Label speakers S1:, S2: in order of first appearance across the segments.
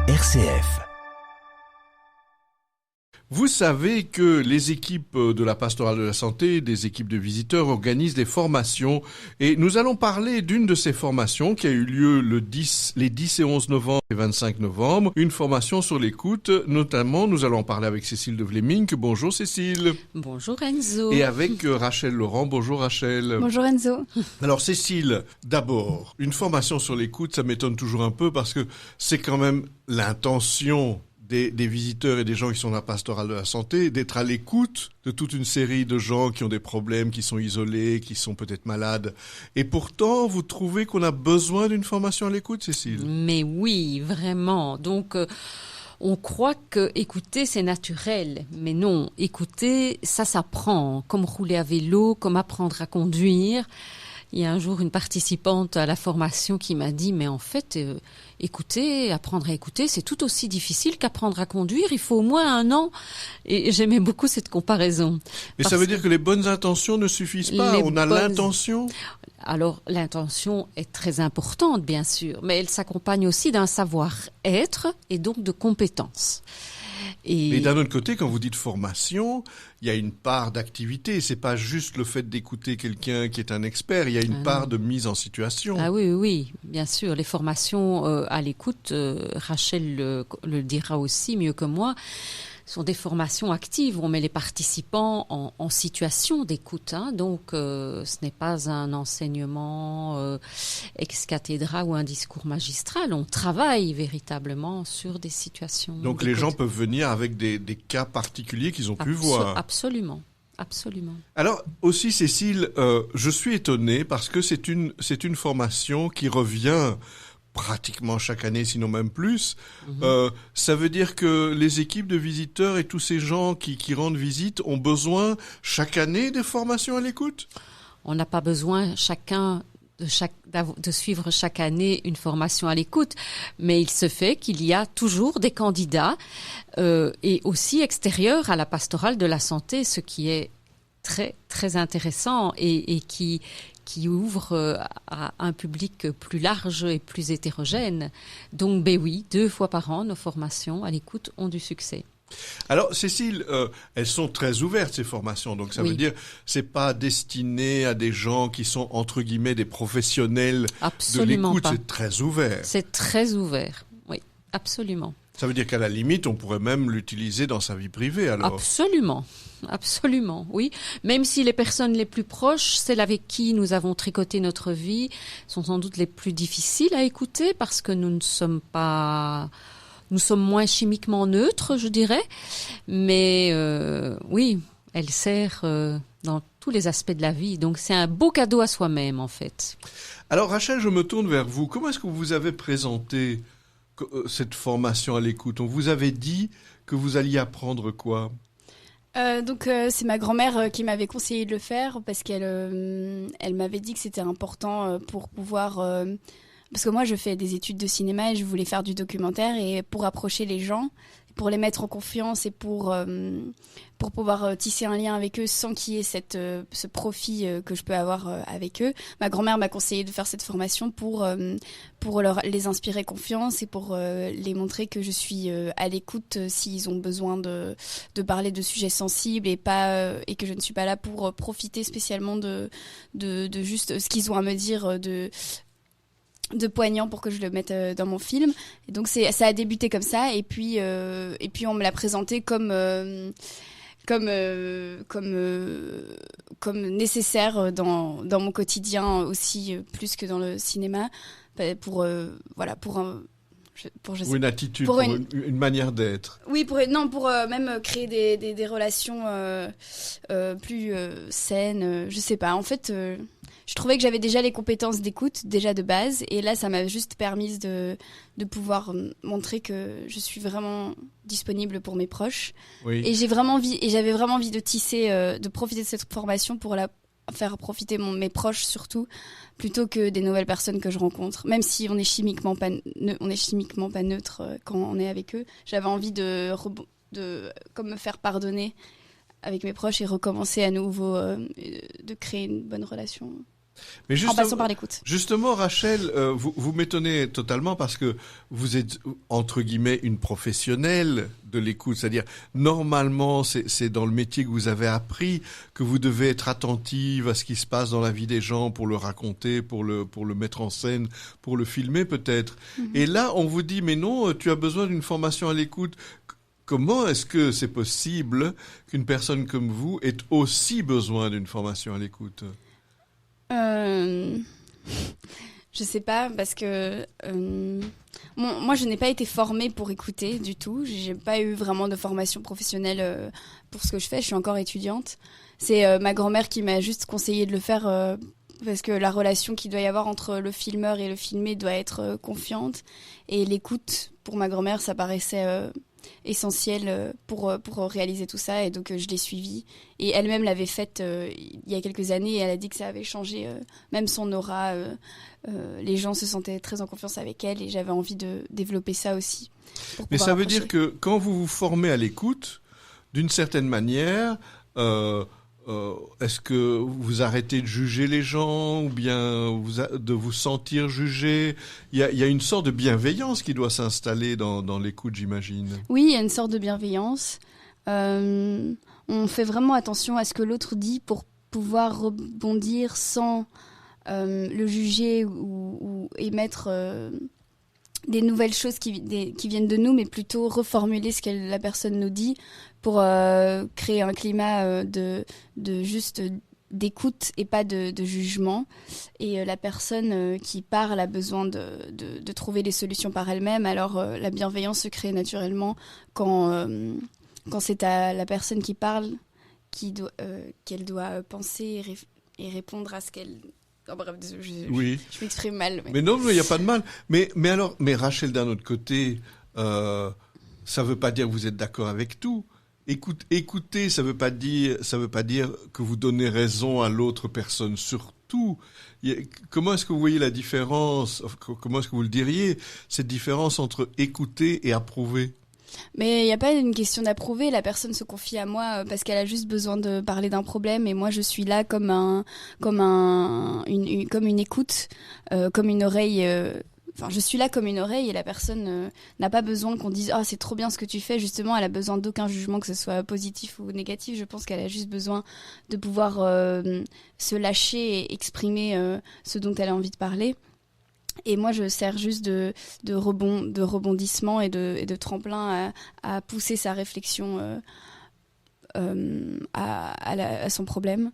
S1: RCF.
S2: Vous savez que les équipes de la pastorale de la santé, des équipes de visiteurs organisent des formations et nous allons parler d'une de ces formations qui a eu lieu les 10 et 11 novembre et 25 novembre, une formation sur l'écoute. Notamment, nous allons parler avec Cécile de Vleming. Bonjour Cécile.
S3: Bonjour Enzo.
S2: Et avec Rachel Laurent. Bonjour Rachel.
S4: Bonjour Enzo.
S2: Alors Cécile, d'abord, une formation sur l'écoute, ça m'étonne toujours un peu parce que c'est quand même l'intention des visiteurs et des gens qui sont dans la pastorale de la santé, d'être à l'écoute de toute une série de gens qui ont des problèmes, qui sont isolés, qui sont peut-être malades. Et pourtant, vous trouvez qu'on a besoin d'une formation à l'écoute, Cécile ?
S3: Mais oui, vraiment. Donc, on croit que écouter, c'est naturel. Mais non, écouter, ça s'apprend. Comme rouler à vélo, comme apprendre à conduire. Il y a un jour une participante à la formation qui m'a dit « Mais en fait, apprendre à écouter, c'est tout aussi difficile qu'apprendre à conduire. Il faut au moins 1 an. » Et j'aimais beaucoup cette comparaison.
S2: Mais ça veut dire que les bonnes intentions ne suffisent pas. On a l'intention.
S3: Alors, l'intention est très importante, bien sûr, mais elle s'accompagne aussi d'un savoir-être et donc de compétences.
S2: Et d'un autre côté, quand vous dites formation, il y a une part d'activité. C'est pas juste le fait d'écouter quelqu'un qui est un expert. Il y a une part de mise en situation.
S3: Ah oui, bien sûr. Les formations à l'écoute, Rachel le dira aussi mieux que moi, sont des formations actives. On met les participants en situation d'écoute. Donc, ce n'est pas un enseignement ex cathedra ou un discours magistral. On travaille véritablement sur des situations
S2: Donc,
S3: d'écoute.
S2: les gens peuvent venir avec des cas particuliers qu'ils ont pu voir.
S3: Absolument.
S2: Alors, aussi, Cécile, je suis étonné parce que c'est une formation qui revient pratiquement chaque année, sinon même plus. Ça veut dire que les équipes de visiteurs et tous ces gens qui rendent visite ont besoin chaque année de formations à l'écoute ?
S3: On n'a pas besoin de suivre chaque année une formation à l'écoute, mais il se fait qu'il y a toujours des candidats et aussi extérieurs à la pastorale de la santé, ce qui est très très intéressant et qui ouvre à un public plus large et plus hétérogène. Donc, oui, 2 fois par an, nos formations à l'écoute ont du succès.
S2: Alors, Cécile, elles sont très ouvertes, ces formations. Donc, ça veut dire, c'est pas destiné à des gens qui sont, entre guillemets, des professionnels
S3: Absolument
S2: de l'écoute.
S3: pas.
S2: C'est très ouvert.
S3: C'est très ouvert, oui, absolument.
S2: Ça veut dire qu'à la limite, on pourrait même l'utiliser dans sa vie privée, alors.
S3: Absolument, oui. Même si les personnes les plus proches, celles avec qui nous avons tricoté notre vie, sont sans doute les plus difficiles à écouter parce que nous sommes moins chimiquement neutres, je dirais. Mais oui, elle sert dans tous les aspects de la vie. Donc c'est un beau cadeau à soi-même, en fait.
S2: Alors Rachel, je me tourne vers vous. Comment est-ce que vous avez présenté cette formation à l'écoute ? On vous avait dit que vous alliez apprendre quoi ?
S4: C'est ma grand-mère qui m'avait conseillé de le faire parce qu'elle m'avait dit que c'était important pour pouvoir... parce que moi, je fais des études de cinéma et je voulais faire du documentaire et pour approcher les gens, pour les mettre en confiance et pour pouvoir tisser un lien avec eux sans qu'il y ait ce profit que je peux avoir avec eux. Ma grand-mère m'a conseillé de faire cette formation pour les inspirer confiance et pour les montrer que je suis à l'écoute s'ils ont besoin de parler de sujets sensibles et que je ne suis pas là pour profiter spécialement de juste ce qu'ils ont à me dire de poignant pour que je le mette dans mon film. Et donc ça a débuté comme ça et puis on me l'a présenté comme nécessaire dans mon quotidien aussi plus que dans le cinéma pour
S2: une attitude, pour une manière d'être.
S4: Oui, pour même créer des relations plus saines. Je sais pas. En fait, je trouvais que j'avais déjà les compétences d'écoute déjà de base, et là, ça m'a juste permis de pouvoir montrer que je suis vraiment disponible pour mes proches.
S2: Oui.
S4: Et j'avais vraiment envie de tisser, de profiter de cette formation pour faire profiter mes proches surtout, plutôt que des nouvelles personnes que je rencontre. Même si on est chimiquement pas neutre quand on est avec eux, j'avais envie de comme me faire pardonner avec mes proches et recommencer à nouveau, de créer une bonne relation.
S2: Mais
S4: en passant par l'écoute.
S2: Justement, Rachel, vous m'étonnez totalement parce que vous êtes, entre guillemets, une professionnelle de l'écoute. C'est-à-dire, normalement, c'est dans le métier que vous avez appris que vous devez être attentive à ce qui se passe dans la vie des gens pour le raconter, pour le mettre en scène, pour le filmer peut-être. Et là, on vous dit, mais non, tu as besoin d'une formation à l'écoute. Comment est-ce que c'est possible qu'une personne comme vous ait aussi besoin d'une formation à l'écoute ?
S4: Je sais pas, parce que moi je n'ai pas été formée pour écouter du tout. J'ai pas eu vraiment de formation professionnelle pour ce que je fais. Je suis encore étudiante. C'est ma grand-mère qui m'a juste conseillé de le faire parce que la relation qu'il doit y avoir entre le filmeur et le filmé doit être confiante. Et l'écoute, pour ma grand-mère, ça paraissait essentiel pour réaliser tout ça, et donc je l'ai suivie, et elle-même l'avait faite il y a quelques années, et elle a dit que ça avait changé même son aura, les gens se sentaient très en confiance avec elle, et j'avais envie de développer ça aussi.
S2: Mais ça veut dire que quand vous vous formez à l'écoute, d'une certaine manière, est-ce que vous arrêtez de juger les gens ou bien de vous sentir jugé ? Il y a une sorte de bienveillance qui doit s'installer dans l'écoute, j'imagine.
S4: Oui, il y a une sorte de bienveillance. On fait vraiment attention à ce que l'autre dit pour pouvoir rebondir sans le juger ou émettre des nouvelles choses qui viennent de nous, mais plutôt reformuler ce que la personne nous dit pour créer un climat de juste d'écoute et pas de jugement. Et la personne qui parle a besoin de trouver des solutions par elle-même. Alors la bienveillance se crée naturellement quand c'est à la personne qui parle qu'elle doit penser et répondre à ce qu'elle... Oh, bref,
S2: oui.
S4: Je m'exprime mal.
S2: Mais non, il n'y a pas de mal. Mais Rachel, d'un autre côté, ça veut pas dire que vous êtes d'accord avec tout. Écouter, ça veut pas dire que vous donnez raison à l'autre personne sur tout. Comment est-ce que vous voyez la différence ? Comment est-ce que vous le diriez, cette différence entre écouter et approuver ?
S4: Mais il n'y a pas une question d'approuver, la personne se confie à moi parce qu'elle a juste besoin de parler d'un problème, et moi je suis là comme une écoute, comme une oreille. Enfin, je suis là comme une oreille, et la personne n'a pas besoin qu'on dise « Ah, c'est trop bien ce que tu fais ». Justement, elle a besoin d'aucun jugement, que ce soit positif ou négatif. Je pense qu'elle a juste besoin de pouvoir se lâcher et exprimer ce dont elle a envie de parler. Et moi, je sers juste de rebondissement et de tremplin à pousser sa réflexion à son problème.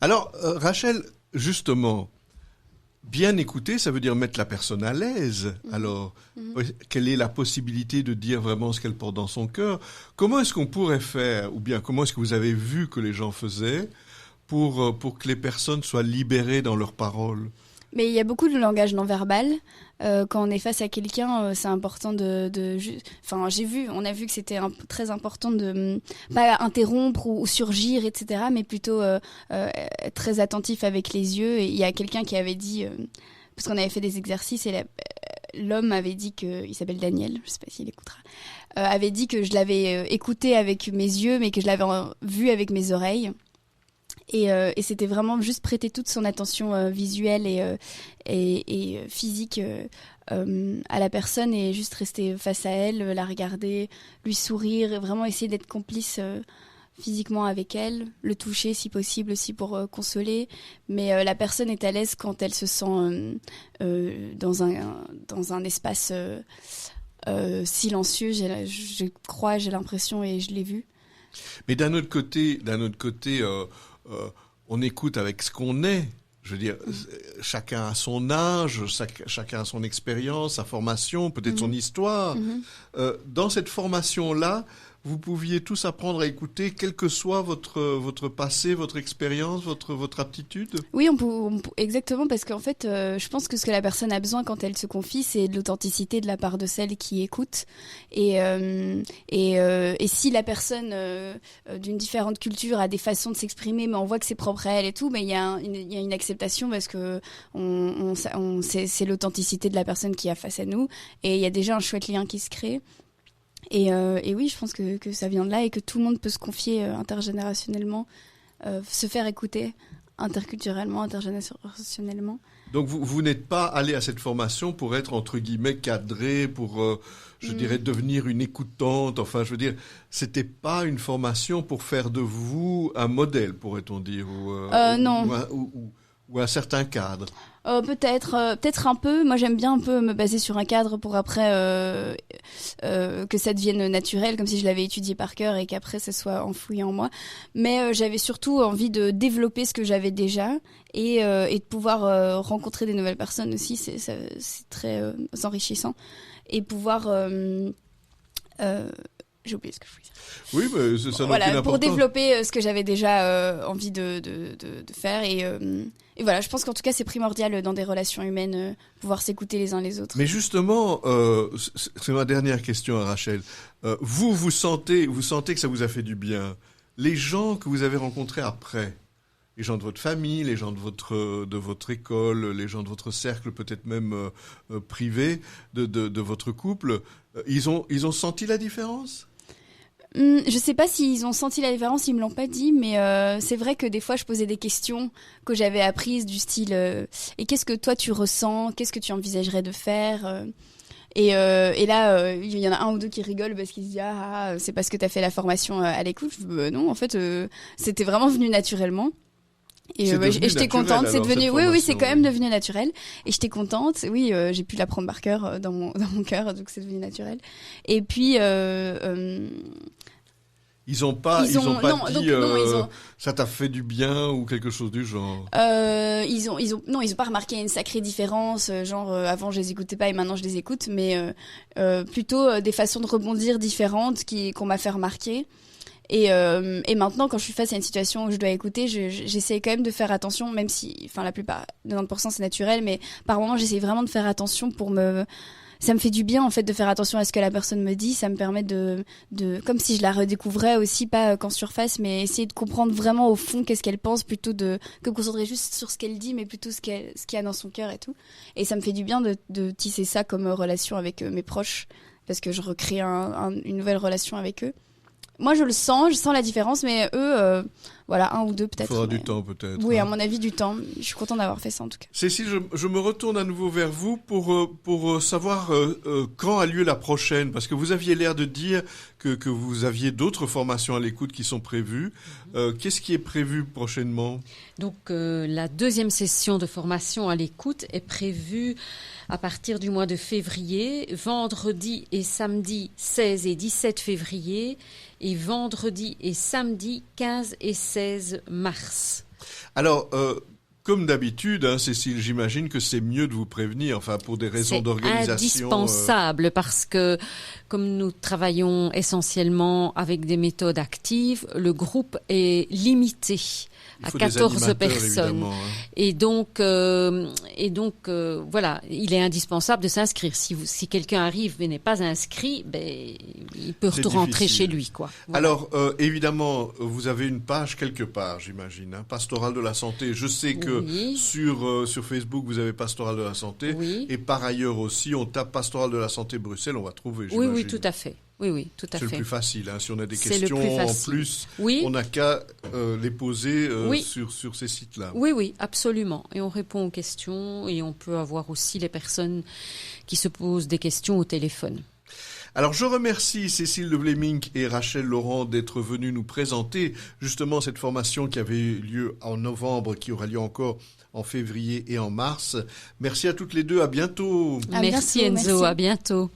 S2: Alors, Rachel, justement, bien écouter, ça veut dire mettre la personne à l'aise. Alors, quelle est la possibilité de dire vraiment ce qu'elle porte dans son cœur ? Comment est-ce qu'on pourrait faire, ou bien comment est-ce que vous avez vu que les gens faisaient pour que les personnes soient libérées dans leurs paroles ?
S4: Mais il y a beaucoup de langage non verbal. Quand on est face à quelqu'un, c'est important Enfin, on a vu que c'était très important de pas interrompre ou surgir, etc., mais plutôt être très attentif avec les yeux. Et il y a quelqu'un qui avait dit, parce qu'on avait fait des exercices, et l'homme avait dit il s'appelle Daniel, je sais pas s'il écoutera, avait dit que je l'avais écouté avec mes yeux, mais que je l'avais vu avec mes oreilles. Et c'était vraiment juste prêter toute son attention visuelle et physique à la personne, et juste rester face à elle, la regarder, lui sourire, et vraiment essayer d'être complice physiquement avec elle, le toucher si possible aussi pour consoler. Mais la personne est à l'aise quand elle se sent dans un espace silencieux, je crois, j'ai l'impression, et je l'ai vu.
S2: Mais d'un autre côté, on écoute avec ce qu'on est. Je veux dire, chacun a son âge, chacun a son expérience, sa formation, peut-être son histoire. Dans cette formation-là, vous pouviez tous apprendre à écouter, quel que soit votre passé, votre expérience, votre aptitude ?
S4: Oui, exactement, parce qu'en fait, je pense que ce que la personne a besoin quand elle se confie, c'est de l'authenticité de la part de celle qui écoute. Et si la personne d'une différente culture a des façons de s'exprimer, mais on voit que c'est propre à elle et tout, mais il y a une acceptation, parce que c'est l'authenticité de la personne qui a face à nous, et il y a déjà un chouette lien qui se crée. Et oui, je pense que ça vient de là, et que tout le monde peut se confier intergénérationnellement, se faire écouter interculturellement, intergénérationnellement.
S2: Donc vous n'êtes pas allé à cette formation pour être entre guillemets cadré, pour je dirais devenir une écoutante. Enfin, je veux dire, c'était pas une formation pour faire de vous un modèle, pourrait-on dire,
S4: non,
S2: ou un certain cadre.
S4: Peut-être un peu. Moi, j'aime bien un peu me baser sur un cadre pour après que ça devienne naturel, comme si je l'avais étudié par cœur et qu'après ça soit enfoui en moi. Mais j'avais surtout envie de développer ce que j'avais déjà et de pouvoir rencontrer des nouvelles personnes aussi. C'est très enrichissant et pouvoir j'ai oublié ce que je voulais dire.
S2: Oui, mais ça n'a aucune
S4: voilà, pour
S2: importance.
S4: développer ce que j'avais déjà envie de faire. Et voilà, je pense qu'en tout cas, c'est primordial dans des relations humaines, pouvoir s'écouter les uns les autres.
S2: Mais justement, c'est ma dernière question à Rachel. Vous sentez que ça vous a fait du bien. Les gens que vous avez rencontrés après, les gens de votre famille, les gens de votre école, les gens de votre cercle, peut-être même privé, de votre couple, ils ont senti la différence ?
S4: Je sais pas s'ils ont senti la différence, ils me l'ont pas dit, mais c'est vrai que des fois je posais des questions que j'avais apprises du style et qu'est-ce que toi tu ressens, qu'est-ce que tu envisagerais de faire et là il y en a un ou deux qui rigolent parce qu'ils se disent c'est parce que t'as fait la formation à l'écoute. Non, en fait c'était vraiment venu naturellement. Et j'étais contente, c'est devenu, oui, c'est quand même devenu naturel. Et j'étais contente, oui, j'ai pu l'apprendre par cœur dans mon cœur, donc c'est devenu naturel. Et puis,
S2: ils ont pas dit ça t'a fait du bien ou quelque chose du genre.
S4: Ils ont pas remarqué une sacrée différence, genre avant je les écoutais pas et maintenant je les écoute, mais plutôt des façons de rebondir différentes qu'on m'a fait remarquer. Et maintenant, quand je suis face à une situation où je dois écouter, j'essaie quand même de faire attention, même si, enfin, la plupart, 90% c'est naturel, mais par moments, j'essaie vraiment de faire attention ça me fait du bien, en fait, de faire attention à ce que la personne me dit. Ça me permet comme si je la redécouvrais aussi, pas qu'en surface, mais essayer de comprendre vraiment au fond qu'est-ce qu'elle pense, plutôt que me concentrer juste sur ce qu'elle dit, mais plutôt ce qu'il y a dans son cœur et tout. Et ça me fait du bien de tisser ça comme relation avec mes proches, parce que je recrée une nouvelle relation avec eux. Moi, je sens la différence, mais eux, voilà, un ou deux peut-être.
S2: Il faudra du temps peut-être.
S4: Oui, à mon avis, du temps. Je suis contente d'avoir fait ça en tout cas.
S2: Cécile, je me retourne à nouveau vers vous pour savoir quand a lieu la prochaine, parce que vous aviez l'air de dire que vous aviez d'autres formations à l'écoute qui sont prévues. Qu'est-ce qui est prévu prochainement ?
S3: Donc, la deuxième session de formation à l'écoute est prévue à partir du mois de février, vendredi et samedi 16 et 17 février, et vendredi et samedi 15 et 16 mars.
S2: Alors, comme d'habitude, Cécile, j'imagine que c'est mieux de vous prévenir, enfin pour des raisons d'organisation.
S3: C'est indispensable parce que comme nous travaillons essentiellement avec des méthodes actives, le groupe est limité à 14 personnes. Et donc voilà, il est indispensable de s'inscrire. Si quelqu'un arrive et n'est pas inscrit, il peut rentrer chez lui, quoi. Voilà.
S2: Alors évidemment, vous avez une page quelque part, j'imagine, Pastoral de la santé. Je sais que sur Facebook vous avez Pastoral de la santé, et par ailleurs aussi on tape Pastoral de la santé Bruxelles, on va trouver.
S3: Oui, tout à fait. Oui, tout à fait.
S2: C'est le plus facile. Si on a des questions en plus, on n'a qu'à les poser sur ces sites-là.
S3: Oui, absolument. Et on répond aux questions et on peut avoir aussi les personnes qui se posent des questions au téléphone.
S2: Alors, je remercie Cécile de Vleming et Rachel Laurent d'être venues nous présenter justement cette formation qui avait eu lieu en novembre, qui aura lieu encore en février et en mars. Merci à toutes les deux. À bientôt.
S3: Merci Enzo. À bientôt.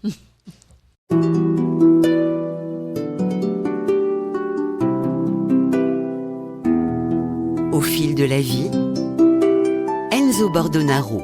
S1: Au fil de la vie, Enzo Bordonaro.